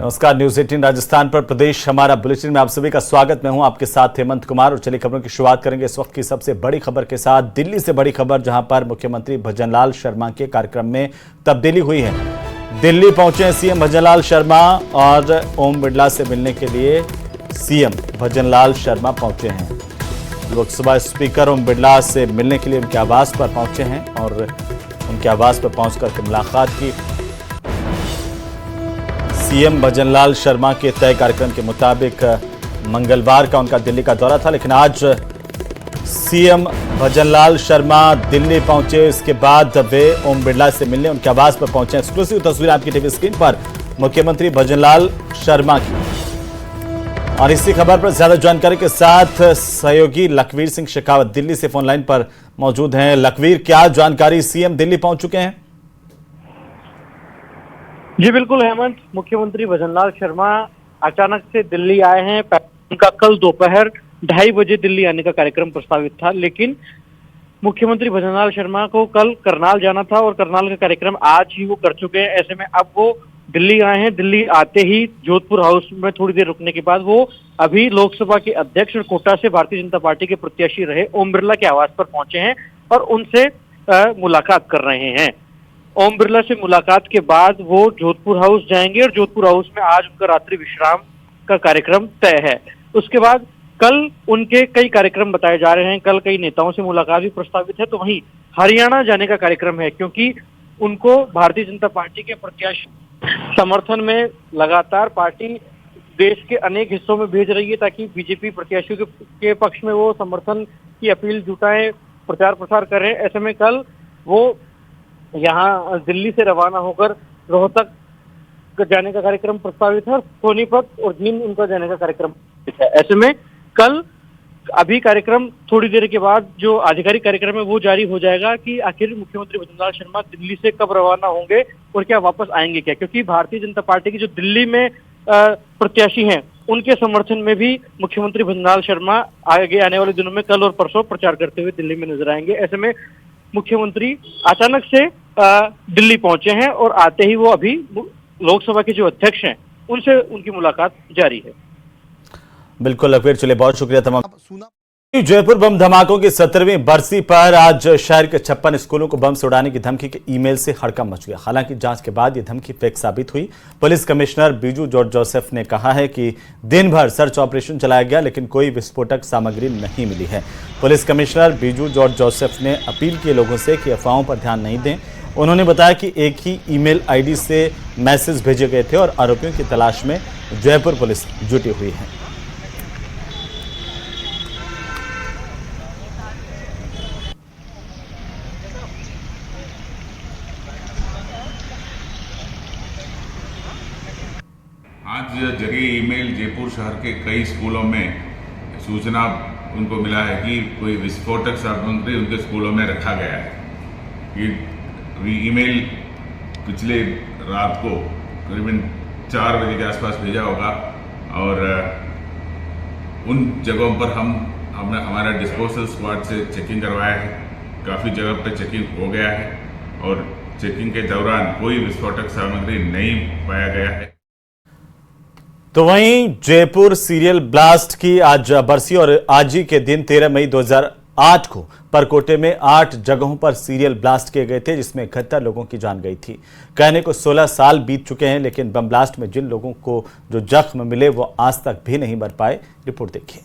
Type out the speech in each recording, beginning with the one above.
नमस्कार, न्यूज 18 राजस्थान पर प्रदेश हमारा बुलेटिन में आप सभी का स्वागत। मैं हूं आपके साथ हेमंत कुमार और चलिए खबरों की शुरुआत करेंगे इस वक्त की सबसे बड़ी खबर के साथ। दिल्ली से बड़ी खबर, जहां पर मुख्यमंत्री भजनलाल शर्मा के कार्यक्रम में तब्दीली हुई है। दिल्ली पहुंचे सीएम भजनलाल शर्मा और ओम बिरला से मिलने के लिए सीएम भजनलाल शर्मा पहुंचे हैं। लोकसभा स्पीकर ओम बिरला से मिलने के लिए उनके आवास पर पहुंचे हैं और उनके आवास पर पहुंचकर मुलाकात की। सीएम भजनलाल शर्मा के तय कार्यक्रम के मुताबिक मंगलवार का उनका दिल्ली का दौरा था, लेकिन आज सीएम भजनलाल शर्मा दिल्ली पहुंचे। इसके बाद वे ओम बिरला से मिलने उनके आवास पर पहुंचे। एक्सक्लूसिव तस्वीर आपकी टीवी स्क्रीन पर मुख्यमंत्री भजनलाल शर्मा की। और इसी खबर पर ज्यादा जानकारी के साथ सहयोगी लखवीर सिंह शेखावत दिल्ली से फोन लाइन पर मौजूद हैं। लखवीर, क्या जानकारी, सीएम दिल्ली पहुंच चुके हैं? जी बिल्कुल हेमंत, मुख्यमंत्री भजनलाल शर्मा अचानक से दिल्ली आए हैं। उनका कल दोपहर 2:30 बजे दिल्ली आने का कार्यक्रम प्रस्तावित था, लेकिन मुख्यमंत्री भजनलाल शर्मा को कल करनाल जाना था और करनाल का कार्यक्रम आज ही वो कर चुके हैं। ऐसे में अब वो दिल्ली आए हैं। दिल्ली आते ही जोधपुर हाउस में थोड़ी देर रुकने के बाद वो अभी लोकसभा के अध्यक्ष और कोटा से भारतीय जनता पार्टी के प्रत्याशी रहे ओम बिरला के आवास पर पहुंचे हैं और उनसे मुलाकात कर रहे हैं। ओम बिरला से मुलाकात के बाद वो जोधपुर हाउस जाएंगे और जोधपुर हाउस में आज उनका रात्रि विश्राम का कार्यक्रम तय है। उसके बाद कल उनके कई कार्यक्रम बताए जा रहे हैं। कल कई नेताओं से मुलाकात भी प्रस्तावित है। तो वहीं हरियाणा जाने का कार्यक्रम है, क्योंकि उनको भारतीय जनता पार्टी के प्रत्याशी समर्थन में लगातार पार्टी देश के अनेक हिस्सों में भेज रही है, ताकि बीजेपी प्रत्याशियों के पक्ष में वो समर्थन की अपील जुटाएं, प्रचार प्रसार करें। ऐसे में कल वो यहाँ दिल्ली से रवाना होकर रोहतक जाने का कार्यक्रम प्रस्तावित है और सोनीपत और जींद उनका जाने का कार्यक्रम है। ऐसे में कल अभी कार्यक्रम थोड़ी देर के बाद जो आधिकारिक कार्यक्रम है वो जारी हो जाएगा कि आखिर मुख्यमंत्री भजनलाल शर्मा दिल्ली से कब रवाना होंगे और क्या वापस आएंगे क्या, क्योंकि भारतीय जनता पार्टी की जो दिल्ली में प्रत्याशी हैं उनके समर्थन में भी मुख्यमंत्री भजनलाल शर्मा आगे आने वाले दिनों में कल और परसों प्रचार करते हुए दिल्ली में नजर आएंगे। ऐसे में मुख्यमंत्री अचानक से दिल्ली पहुंचे हैं और आते ही वो अभी लोकसभा के जो अध्यक्ष हैं उनसे उनकी मुलाकात जारी है। बिल्कुल लखवीर, चलिए बहुत शुक्रिया तमाम। जयपुर बम धमाकों की 17वीं बरसी पर आज शहर के 56 स्कूलों को बम से उड़ाने की धमकी के ईमेल से हड़कंप मच गया। हालांकि जांच के बाद यह धमकी फेक साबित हुई। Police commissioner Biju George Joseph ने कहा है कि दिन भर सर्च ऑपरेशन चलाया गया, लेकिन कोई विस्फोटक सामग्री नहीं मिली है। Police commissioner Biju George Joseph ने अपील की लोगों से कि अफवाहों पर ध्यान नहीं दें। उन्होंने बताया कि एक ही ईमेल आईडी से मैसेज भेजे गए थे और आरोपियों की तलाश में जयपुर पुलिस जुटी हुई है। आज जगह ईमेल जयपुर शहर के कई स्कूलों में सूचना उनको मिला है कि कोई विस्फोटक सामग्री उनके स्कूलों में रखा गया है। ये ईमेल पिछले रात को करीबन 4 बजे के आसपास भेजा होगा और उन जगहों पर हमने हमारा डिस्पोजल स्क्वाड से चेकिंग करवाया है। काफ़ी जगह पर चेकिंग हो गया है और चेकिंग के दौरान कोई विस्फोटक सामग्री नहीं पाया गया है। तो वहीं जयपुर सीरियल ब्लास्ट की आज बरसी और आज ही के दिन 13 मई 2008 को परकोटे में 8 जगहों पर सीरियल ब्लास्ट किए गए थे, जिसमें 71 लोगों की जान गई थी। कहने को 16 साल बीत चुके हैं, लेकिन बम ब्लास्ट में जिन लोगों को जो जख्म मिले वो आज तक भी नहीं मर पाए। रिपोर्ट देखिए।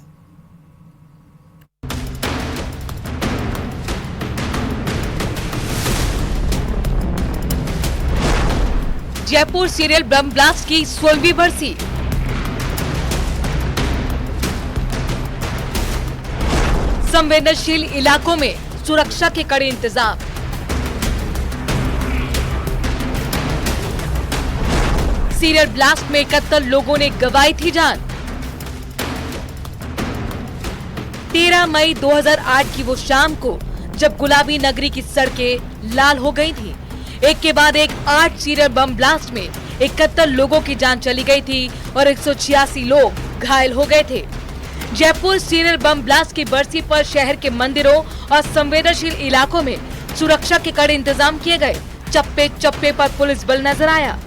जयपुर सीरियल बम ब्लास्ट की 16वीं बरसी। संवेदनशील इलाकों में सुरक्षा के कड़े इंतजाम। सीरियल ब्लास्ट में 71 लोगों ने गंवाई थी जान। 13 मई 2008 की वो शाम को जब गुलाबी नगरी की सड़कें लाल हो गई थी। एक के बाद एक 8 सीरियल बम ब्लास्ट में 71 लोगों की जान चली गई थी और 186 लोग घायल हो गए थे। जयपुर सीरियल बम ब्लास्ट की बरसी पर शहर के मंदिरों और संवेदनशील इलाकों में सुरक्षा के कड़े इंतजाम किए गए। चप्पे चप्पे पर पुलिस बल नजर आया।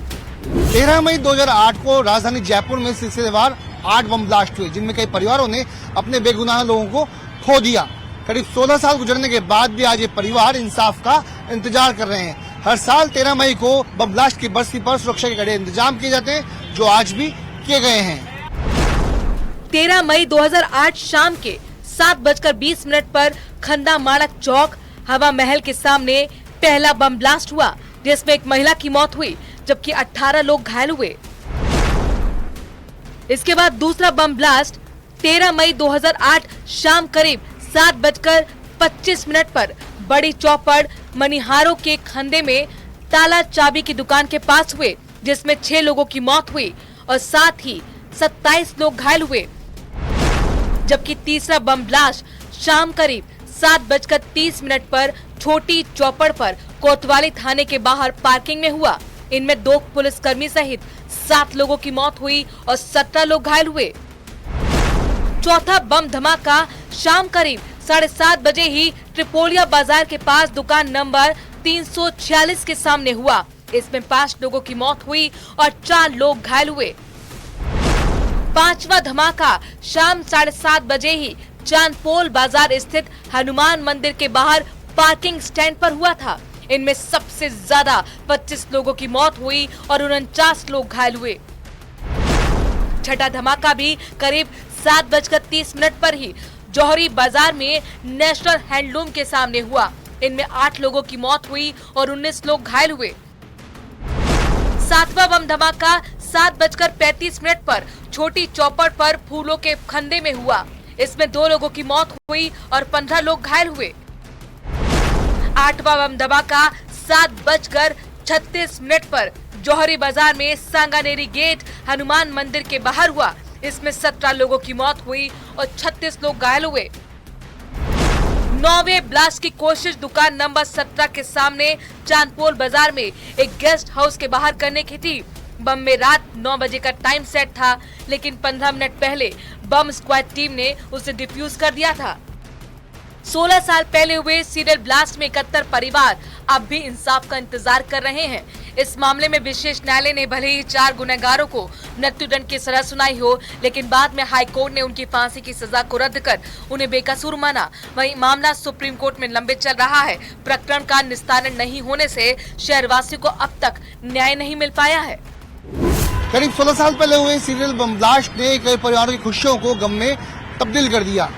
13 मई 2008 को राजधानी जयपुर में सिलसिलेवार 8 बम ब्लास्ट हुए, जिनमें कई परिवारों ने अपने बेगुनाह लोगों को खो दिया। करीब 16 साल गुजरने के बाद भी आज ये परिवार इंसाफ का इंतजार कर रहे हैं। हर साल 13 मई को बम ब्लास्ट की बरसी पर सुरक्षा के कड़े इंतजाम किए जाते हैं, जो आज भी किए गए हैं। 13 मई 2008 शाम के 7:20 पर खंदा माड़क चौक हवा महल के सामने पहला बम ब्लास्ट हुआ, जिसमें एक महिला की मौत हुई जबकि 18 लोग घायल हुए। इसके बाद दूसरा बम ब्लास्ट 13 मई 2008 शाम करीब 7:25 पर बड़ी चौपड़ मनिहारों के खंदे में ताला चाबी की दुकान के पास हुए, जिसमें 6 लोगों की मौत हुई और साथ ही 27 लोग घायल हुए। जबकि तीसरा बम ब्लास्ट शाम करीब 7:30 पर छोटी चौपड़ पर कोतवाली थाने के बाहर पार्किंग में हुआ। इनमें 2 पुलिसकर्मी सहित 7 लोगों की मौत हुई और 17 लोग घायल हुए। चौथा बम धमाका शाम करीब 7:30 बजे ही ट्रिपोलिया बाजार के पास दुकान नंबर 346 के सामने हुआ। इसमें 5 लोगों की मौत हुई और 4 लोग घायल हुए। पांचवा धमाका शाम 7:30 बजे ही चांदपोल बाजार स्थित हनुमान मंदिर के बाहर पार्किंग स्टैंड पर हुआ था। इनमें सबसे ज्यादा 25 लोगों की मौत हुई और 49 लोग घायल हुए। छठा धमाका भी करीब 7:30 पर ही जौहरी बाजार में नेशनल हैंडलूम के सामने हुआ। इनमें 8 लोगों की मौत हुई और 19 लोग घायल हुए। सातवां बम धमाका 7:35 पर छोटी चौपड़ पर फूलों के खंदे में हुआ। इसमें 2 लोगों की मौत हुई और 15 लोग घायल हुए। आठवां बम धमाका 7:36 पर जौहरी बाजार में सांगानेरी गेट हनुमान मंदिर के बाहर हुआ। इसमें 17 लोगों की मौत हुई और 36 लोग घायल हुए। 9वें ब्लास्ट की कोशिश दुकान नंबर 17 के सामने चांदपोल बाजार में एक गेस्ट हाउस के बाहर करने की थी। बम में रात 9 बजे का टाइम सेट था, लेकिन 15 मिनट पहले बम स्क्वाड टीम ने उसे डिफ्यूज कर दिया था। 16 साल पहले हुए सीरियल ब्लास्ट में 71 परिवार अब भी इंसाफ का इंतजार कर रहे हैं। इस मामले में विशेष न्यायालय ने भले ही 4 गुनहगारों को मृत्युदंड की सजा सुनाई हो, लेकिन बाद में हाई कोर्ट ने उनकी फांसी की सजा को रद्द कर उन्हें बेकसूर माना। वहीं मामला सुप्रीम कोर्ट में लंबित चल रहा है। प्रकरण का निस्तारण नहीं होने से शहरवासियों को अब तक न्याय नहीं मिल पाया है। करीब 16 साल पहले हुए सीरियल बम ब्लास्ट ने कई परिवारों की खुशियों को गम में तब्दील कर दिया।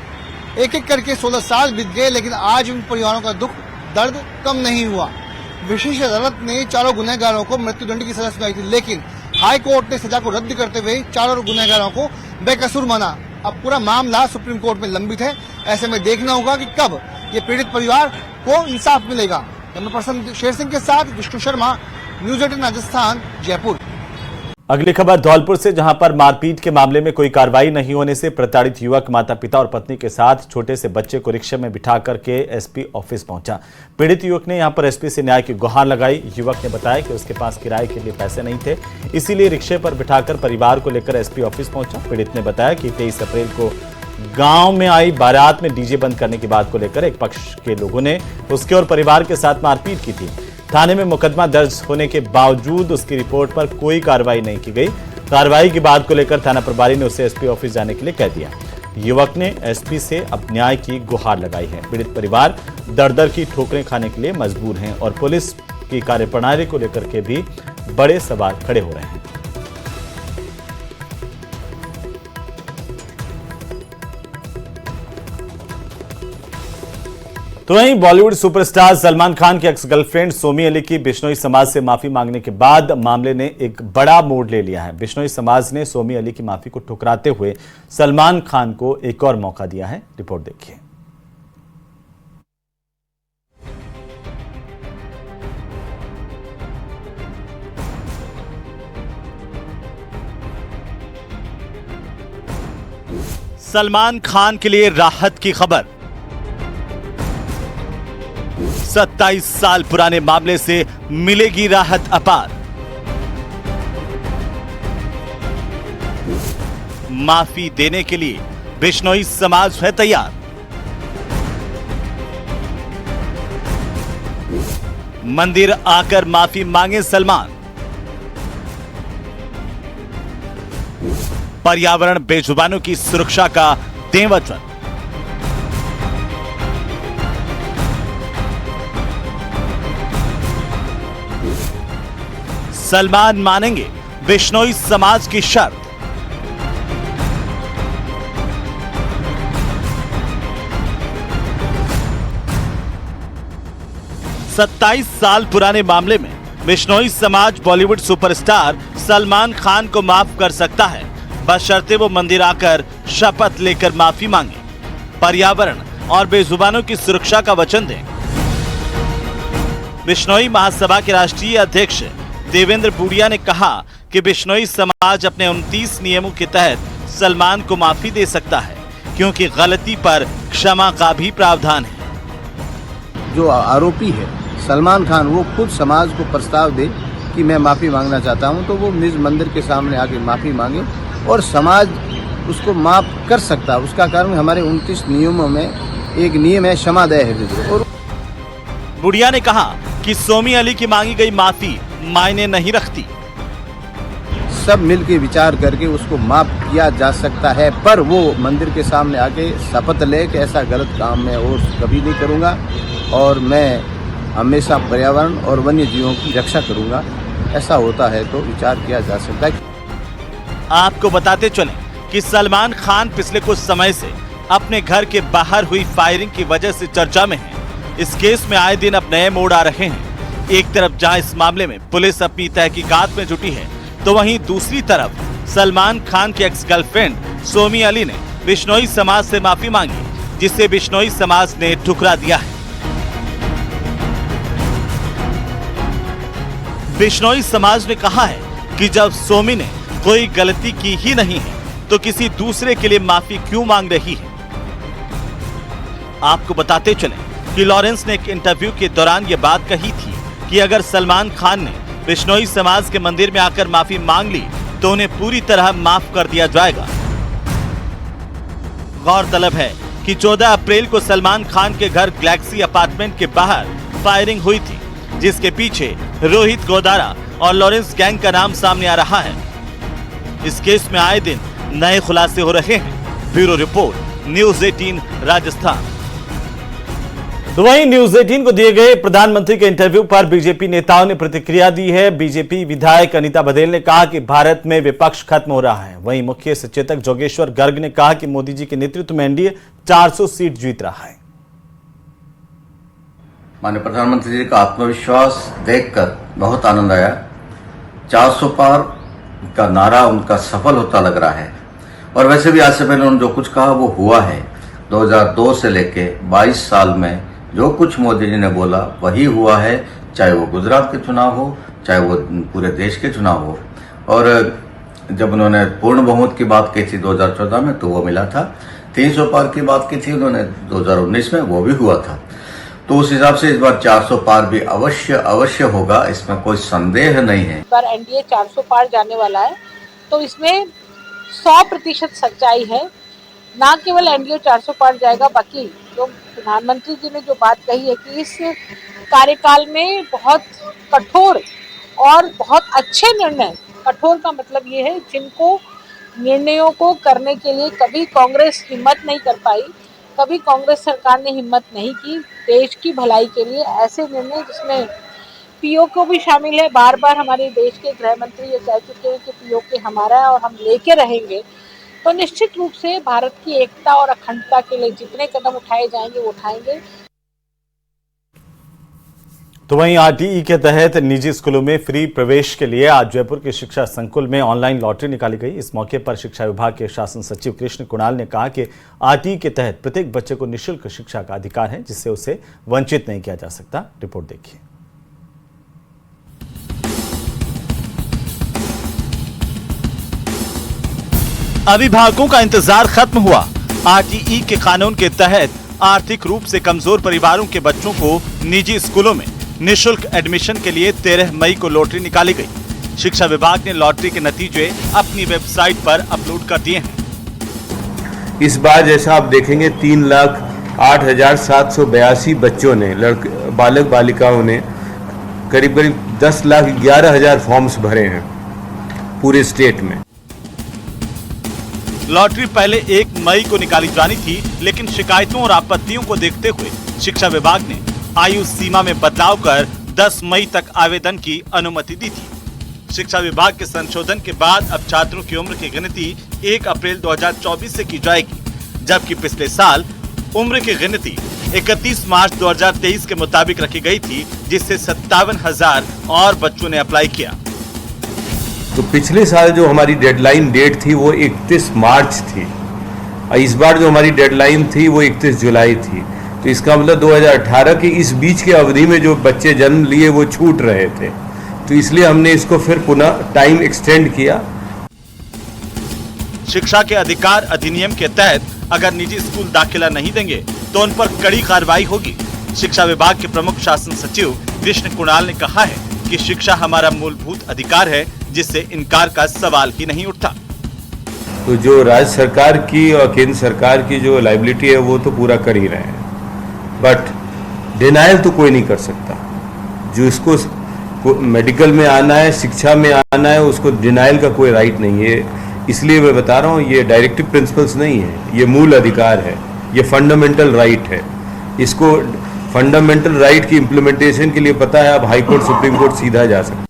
एक एक करके 16 साल बीत गए, लेकिन आज उन परिवारों का दुख दर्द कम नहीं हुआ। विशेष अदालत ने चारों गुनहगारों को मृत्युदंड की सजा सुनाई थी, लेकिन हाई कोर्ट ने सजा को रद्द करते हुए चारों गुनहगारों को बेकसूर माना। अब पूरा मामला सुप्रीम कोर्ट में लंबित है। ऐसे में देखना होगा कि कब ये पीड़ित परिवार को इंसाफ मिलेगा। कैमरा पर्सन शेर सिंह के साथ विष्णु शर्मा, न्यूज़ 18 राजस्थान, जयपुर। अगली खबर धौलपुर से, जहां पर मारपीट के मामले में कोई कार्रवाई नहीं होने से प्रताड़ित युवक माता पिता और पत्नी के साथ छोटे से बच्चे को रिक्शे में बिठा करके एसपी ऑफिस पहुंचा। पीड़ित युवक ने यहां पर एसपी से न्याय की गुहार लगाई। युवक ने बताया कि उसके पास किराए के लिए पैसे नहीं थे, इसीलिए रिक्शे पर बिठाकर परिवार को लेकर एसपी ऑफिस पहुंचा। पीड़ित ने बताया कि 23 अप्रैल को गांव में आई बारात में डीजे बंद करने की बात को लेकर एक पक्ष के लोगों ने उसके और परिवार के साथ मारपीट की थी। थाने में मुकदमा दर्ज होने के बावजूद उसकी रिपोर्ट पर कोई कार्रवाई नहीं की गई। कार्रवाई की बात को लेकर थाना प्रभारी ने उसे एसपी ऑफिस जाने के लिए कह दिया। युवक ने एसपी से अब न्याय की गुहार लगाई है। पीड़ित परिवार दर-दर की ठोकरें खाने के लिए मजबूर हैं और पुलिस की कार्यप्रणाली को लेकर के भी बड़े सवाल खड़े हो रहे हैं। तो वहीं बॉलीवुड सुपरस्टार सलमान खान की एक्स गर्लफ्रेंड सोमी अली की बिश्नोई समाज से माफी मांगने के बाद मामले ने एक बड़ा मोड़ ले लिया है। बिश्नोई समाज ने सोमी अली की माफी को ठुकराते हुए सलमान खान को एक और मौका दिया है। रिपोर्ट देखिए। सलमान खान के लिए राहत की खबर। 27 साल पुराने मामले से मिलेगी राहत अपार। माफी देने के लिए बिश्नोई समाज है तैयार। मंदिर आकर माफी मांगे सलमान। पर्यावरण बेजुबानों की सुरक्षा का दें वचन। सलमान मानेंगे बिश्नोई समाज की शर्त। सत्ताईस साल पुराने मामले में बिश्नोई समाज बॉलीवुड सुपरस्टार सलमान खान को माफ कर सकता है, बशर्ते वो मंदिर आकर शपथ लेकर माफी मांगे, पर्यावरण और बेजुबानों की सुरक्षा का वचन दें। बिश्नोई महासभा के राष्ट्रीय अध्यक्ष देवेंद्र बूढ़िया ने कहा कि बिश्नोई समाज अपने 29 नियमों के तहत सलमान को माफी दे सकता है, क्योंकि गलती पर क्षमा का भी प्रावधान है। जो आरोपी है सलमान खान, वो खुद समाज को प्रस्ताव दे कि मैं माफी मांगना चाहता हूं, तो वो निज मंदिर के सामने आके माफी मांगे और समाज उसको माफ कर सकता है। उसका कारण हमारे 29 नियमों में एक नियम है क्षमादय हृदय। और बुढ़िया ने कहा कि सोमी अली की मांगी गई माफी मायने नहीं रखती। सब मिलकर विचार करके उसको माफ किया जा सकता है, पर वो मंदिर के सामने आके शपथ ले कि ऐसा गलत काम मैं और कभी नहीं करूंगा और मैं हमेशा पर्यावरण और वन्य जीवों की रक्षा करूंगा। ऐसा होता है तो विचार किया जा सकता है। आपको बताते चलें कि सलमान खान पिछले कुछ समय से अपने घर के बाहर हुई फायरिंग की वजह से चर्चा में हैं। इस केस में आए दिन अब नए मोड़ आ रहे हैं। एक तरफ जहां इस मामले में पुलिस अपनी तहकीकात में जुटी है, तो वहीं दूसरी तरफ सलमान खान की एक्स गर्लफ्रेंड सोमी अली ने बिश्नोई समाज से माफी मांगी, जिसे बिश्नोई समाज ने ठुकरा दिया है। बिश्नोई समाज ने कहा है कि जब सोमी ने कोई गलती की ही नहीं है, तो किसी दूसरे के लिए माफी क्यों मांग रही है। आपको बताते चलें कि लॉरेंस ने एक इंटरव्यू के दौरान यह बात कही थी कि अगर सलमान खान ने बिश्नोई समाज के मंदिर में आकर माफी मांग ली तो उन्हें पूरी तरह माफ कर दिया जाएगा। गौरतलब है कि 14 अप्रैल को सलमान खान के घर गैलेक्सी अपार्टमेंट के बाहर फायरिंग हुई थी, जिसके पीछे रोहित गोदारा और लॉरेंस गैंग का नाम सामने आ रहा है। इस केस में आए दिन नए खुलासे हो रहे हैं। Bureau report, news 18 Rajasthan. तो वहीं न्यूज़ 18 को दिए गए प्रधानमंत्री के इंटरव्यू पर बीजेपी नेताओं ने प्रतिक्रिया दी है। बीजेपी विधायक अनीता बघेल ने कहा कि भारत में विपक्ष खत्म हो रहा है। वहीं मुख्य सचेतक जोगेश्वर गर्ग ने कहा कि मोदी जी के नेतृत्व में एनडीए 400 सीट जीत रहा है। माननीय प्रधानमंत्री जी का आत्मविश्वास देखकर बहुत आनंद आया। 400 पार का नारा उनका सफल होता लग रहा है। और वैसे भी आज से पहले उन्होंने जो कुछ कहा वो हुआ है। 2002 से लेके 22 साल में जो कुछ मोदी जी ने बोला वही हुआ है, चाहे वो गुजरात के चुनाव हो, चाहे वो पूरे देश के चुनाव हो। और जब उन्होंने पूर्ण बहुमत की बात की थी 2014 में तो वो मिला था। 300 पार की बात की थी उन्होंने 2019 में, वो भी हुआ था। तो उस हिसाब से इस बार 400 पार भी अवश्य होगा, इसमें कोई संदेह नहीं है। इस बार एनडीए 400 पार जाने वाला है, तो इसमें 100% सच्चाई है। ना केवल एनडीए 400 पार जाएगा, बाकी जो प्रधानमंत्री जी ने जो बात कही है कि इस कार्यकाल में बहुत कठोर और बहुत अच्छे निर्णय, कठोर का मतलब ये है जिनको निर्णयों को करने के लिए कभी कांग्रेस हिम्मत नहीं कर पाई, कभी कांग्रेस सरकार ने हिम्मत नहीं की, देश की भलाई के लिए ऐसे निर्णय जिसमें पीओ को भी शामिल है। बार बार हमारे देश के गृह मंत्री ये कह चुके हैं कि पीओ के हमारा है और हम लेके रहेंगे। तो निश्चित रूप से भारत की एकता और अखंडता के लिए जितने कदम उठाए जाएंगे वो उठाएंगे। तो वहीं आरटीई के तहत निजी स्कूलों में फ्री प्रवेश के लिए आज जयपुर के शिक्षा संकुल में ऑनलाइन लॉटरी निकाली गई। इस मौके पर शिक्षा विभाग के शासन सचिव कृष्ण कुणाल ने कहा कि आरटीई के तहत प्रत्येक बच्चे को निःशुल्क शिक्षा का अधिकार है, जिससे उसे वंचित नहीं किया जा सकता। रिपोर्ट देखिए। अभिभावकों का इंतजार खत्म हुआ। आरटीई के कानून के तहत आर्थिक रूप से कमजोर परिवारों के बच्चों को निजी स्कूलों में निःशुल्क एडमिशन के लिए 13 मई को लॉटरी निकाली गई। शिक्षा विभाग ने लॉटरी के नतीजे अपनी वेबसाइट पर अपलोड कर दिए हैं। इस बार जैसा आप देखेंगे 3,08,782 बच्चों ने, बालक बालिकाओं ने करीब 10,11,000 फॉर्म्स भरे हैं पूरे स्टेट में। लॉटरी पहले 1 मई को निकाली जानी थी, लेकिन शिकायतों और आपत्तियों को देखते हुए शिक्षा विभाग ने आयु सीमा में बदलाव कर 10 मई तक आवेदन की अनुमति दी थी। शिक्षा विभाग के संशोधन के बाद अब छात्रों की उम्र की गिनती 1 अप्रैल 2024 से की जाएगी, जबकि पिछले साल उम्र की गिनती 31 मार्च 2023 के मुताबिक रखी गई थी, जिससे 57,000 और बच्चों ने अप्लाई किया। तो पिछले साल जो हमारी डेडलाइन डेट थी वो 31 मार्च थी, और इस बार जो हमारी डेडलाइन थी वो 31 जुलाई थी। तो इसका मतलब 2018 के इस बीच की अवधि में जो बच्चे जन्म लिए वो छूट रहे थे, तो इसलिए हमने इसको फिर पुनः टाइम एक्सटेंड किया। शिक्षा के अधिकार अधिनियम के तहत अगर निजी स्कूल दाखिला नहीं देंगे तो उन पर कड़ी कार्रवाई होगी। शिक्षा विभाग के प्रमुख शासन सचिव कृष्ण कुणाल ने कहा है कि शिक्षा हमारा मूलभूत अधिकार है, जिससे इनकार का सवाल ही नहीं उठता। तो जो राज्य सरकार की और केंद्र सरकार की जो लायबिलिटी है वो तो पूरा कर ही रहे हैं, बट डिनायल तो कोई नहीं कर सकता। जो इसको मेडिकल में आना है, शिक्षा में आना है, उसको डिनायल का कोई राइट नहीं है। इसलिए मैं बता रहा हूँ, ये डायरेक्टिव प्रिंसिपल्स नहीं है, ये मूल अधिकार है, ये फंडामेंटल राइट है। इसको फंडामेंटल राइट की इम्प्लीमेंटेशन के लिए पता है, अब हाई कोर्ट सुप्रीम कोर्ट सीधा जा सकता है।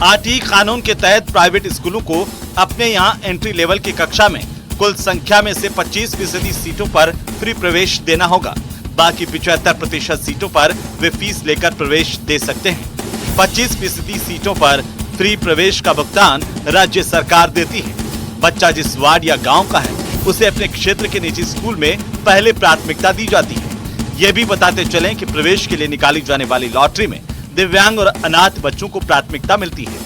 आरटीई कानून के तहत प्राइवेट स्कूलों को अपने यहाँ एंट्री लेवल की कक्षा में कुल संख्या में से 25% सीटों पर फ्री प्रवेश देना होगा। बाकी 75% सीटों पर वे फीस लेकर प्रवेश दे सकते हैं। 25% सीटों पर फ्री प्रवेश का भुगतान राज्य सरकार देती है। बच्चा जिस वार्ड या गांव का है, उसे अपने क्षेत्र के निजी स्कूल में पहले प्राथमिकता दी जाती है। ये भी बताते चलें कि प्रवेश के लिए निकाली जाने वाली लॉटरी में दिव्यांग और अनाथ बच्चों को प्राथमिकता मिलती है।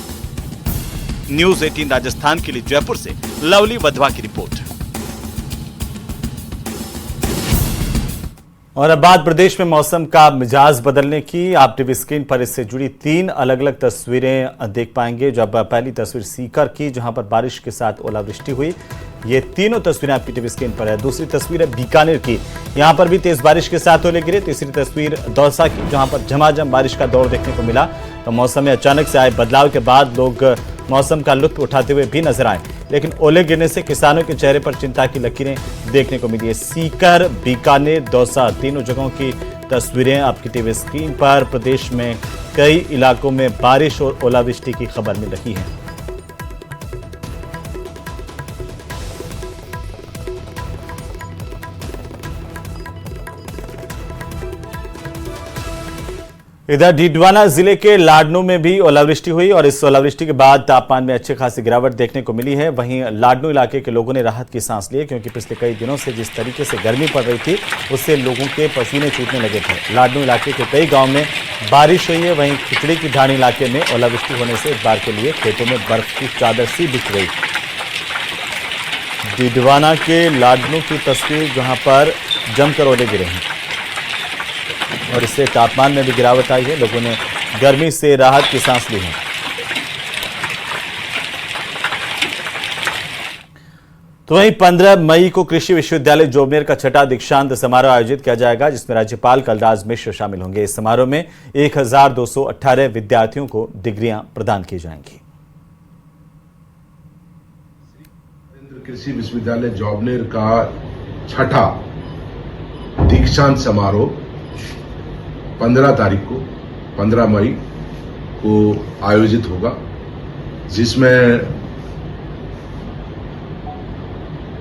न्यूज़ 18 राजस्थान के लिए जयपुर से लवली वधवा की रिपोर्ट। और अब बात प्रदेश में मौसम का मिजाज बदलने की। आप टीवी स्क्रीन पर इससे जुड़ी 3 अलग अलग तस्वीरें देख पाएंगे। जब पहली तस्वीर सीकर की, जहां पर बारिश के साथ ओलावृष्टि हुई, ये तीनों तस्वीरें आपकी टीवी स्क्रीन पर है। दूसरी तस्वीर है बीकानेर की, यहां पर भी तेज बारिश के साथ ओले गिरे। तीसरी तस्वीर दौसा की, जहां पर झमाझम बारिश का दौर देखने को मिला। तो मौसम में अचानक से आए बदलाव के बाद लोग मौसम का लुत्फ उठाते हुए भी नजर आए, लेकिन ओले गिरने से किसानों के चेहरे पर चिंता की लकीरें देखने को मिली है। सीकर, बीकानेर, दौसा, तीनों जगहों की तस्वीरें आपकी टीवी स्क्रीन पर। प्रदेश में कई इलाकों में बारिश और ओलावृष्टि की खबर मिल रही है। इधर डीडवाना जिले के लाडनू में भी ओलावृष्टि हुई और इस ओलावृष्टि के बाद तापमान में अच्छी खासी गिरावट देखने को मिली है। वहीं लाडनू इलाके के लोगों ने राहत की सांस ली, क्योंकि पिछले कई दिनों से जिस तरीके से गर्मी पड़ रही थी, उससे लोगों के पसीने छूटने लगे थे। लाडनू इलाके के कई गाँव में बारिश हुई है। वहीं खिचड़ी की ढाणी इलाके में ओलावृष्टि होने से एक बार के लिए खेतों में बर्फ की चादर सी बिछ गई। डीडवाना के लाडनू की तस्वीर, जहां पर जमकर ओले गिरे हैं और इससे तापमान में भी गिरावट आई है। लोगों ने गर्मी से राहत की सांस ली है। तो वहीं 15 मई को कृषि विश्वविद्यालय जोबनेर का 6ठा दीक्षांत समारोह आयोजित किया जाएगा, जिसमें राज्यपाल कलराज मिश्र शामिल होंगे। इस समारोह में 1218 विद्यार्थियों को डिग्रियां प्रदान की जाएंगी। कृषि विश्वविद्यालय जोबनेर का 6ठा दीक्षांत समारोह 15 तारीख को 15 मई को आयोजित होगा, जिसमें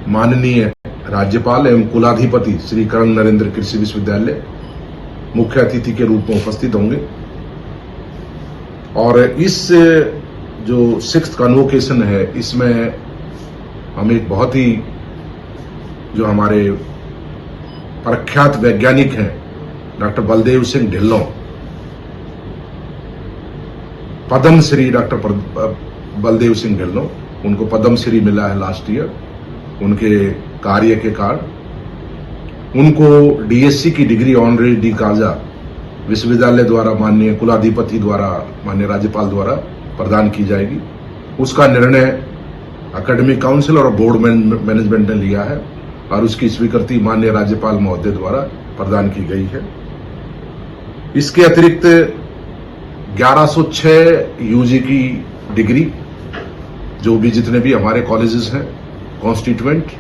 माननीय राज्यपाल एवं कुलाधिपति श्री कर्ण नरेंद्र कृषि विश्वविद्यालय मुख्य अतिथि के रूप में उपस्थित होंगे। और इस जो 6th कन्वोकेशन है, इसमें हम एक बहुत ही जो हमारे प्रख्यात वैज्ञानिक हैं डॉक्टर बलदेव सिंह ढिल्लों, पद्मश्री डॉक्टर बलदेव सिंह ढिल्लों, उनको पद्मश्री मिला है लास्ट ईयर उनके कार्य के कारण। उनको डीएससी की डिग्री ऑनरेरी डी काजा विश्वविद्यालय द्वारा माननीय कुलाधिपति द्वारा, माननीय राज्यपाल द्वारा प्रदान की जाएगी। उसका निर्णय एकेडमिक काउंसिल और बोर्ड मैनेजमेंट ने लिया है और उसकी स्वीकृति माननीय राज्यपाल महोदय द्वारा प्रदान की गई है। इसके अतिरिक्त 1106 यूजी की डिग्री जो भी जितने भी हमारे कॉलेजेस हैं कॉन्स्टिट्यूएंट।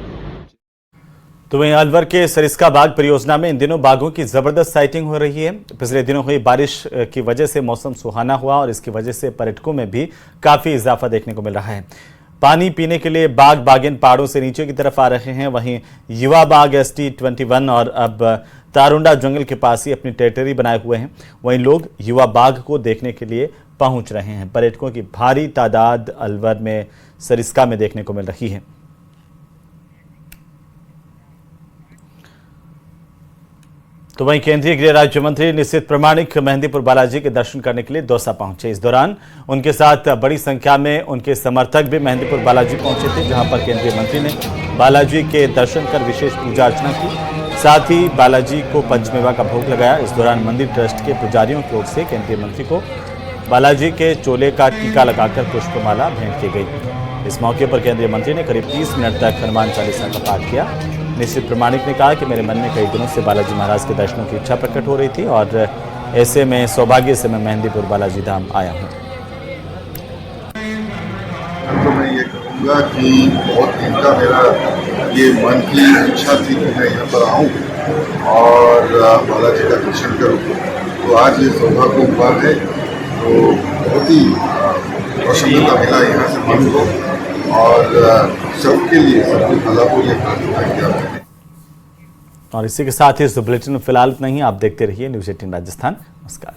तो वहीं अलवर के सरिस्का बाग परियोजना में इन दिनों बाघों की जबरदस्त साइटिंग हो रही है। पिछले दिनों हुई बारिश की वजह से मौसम सुहाना हुआ और इसकी वजह से पर्यटकों में भी काफी इजाफा देखने को मिल रहा है। पानी पीने के लिए बाघ बाघिन पहाड़ों से नीचे की तरफ आ रहे हैं। वहीं युवा बाघ ST-21 और अब तारुंडा जंगल के पास ही अपनी टेरिटरी बनाए हुए हैं। वहीं लोग युवा बाघ को देखने के लिए पहुंच रहे हैं। पर्यटकों की भारी तादाद अलवर में सरिस्का में देखने को मिल रही है। तो वहीं केंद्रीय गृह राज्य मंत्री निशित प्रामाणिक मेहंदीपुर बालाजी के दर्शन करने के लिए दौसा पहुंचे। इस दौरान उनके साथ बड़ी संख्या में उनके समर्थक भी मेहंदीपुर बालाजी पहुंचे थे, जहां पर केंद्रीय मंत्री ने बालाजी के दर्शन कर विशेष पूजा अर्चना की। साथ ही बालाजी को पंचमेवा का भोग लगाया। इस दौरान मंदिर ट्रस्ट के पुजारियों की ओर से केंद्रीय मंत्री को बालाजी के चोले का टीका लगाकर पुष्पमाला भेंट की गई। इस मौके पर केंद्रीय मंत्री ने करीब 30 मिनट तक हनुमान चालीसा का पाठ किया। निशित प्रामाणिक ने कहा कि मेरे मन में कई दिनों से बालाजी महाराज के दर्शनों की इच्छा प्रकट हो रही थी और ऐसे में सौभाग्य से मैं मेहंदीपुर बालाजी धाम आया हूँ। तो मैं ये कहूँगा कि बहुत दिन का मेरा ये मन की इच्छा थी कि मैं यहाँ पर आऊँ और बालाजी का दर्शन करूँ, तो आज ये सौभाग्य हुआ है। तो बहुत ही प्रसन्नता मिला यहाँ से मन को और सबके लिए सबके भला को ये प्रार्थना किया मैंने। और इसी के साथ ही इस बुलेटिन में फिलहाल इतना ही। आप देखते रहिए न्यूज़ 18 राजस्थान। नमस्कार।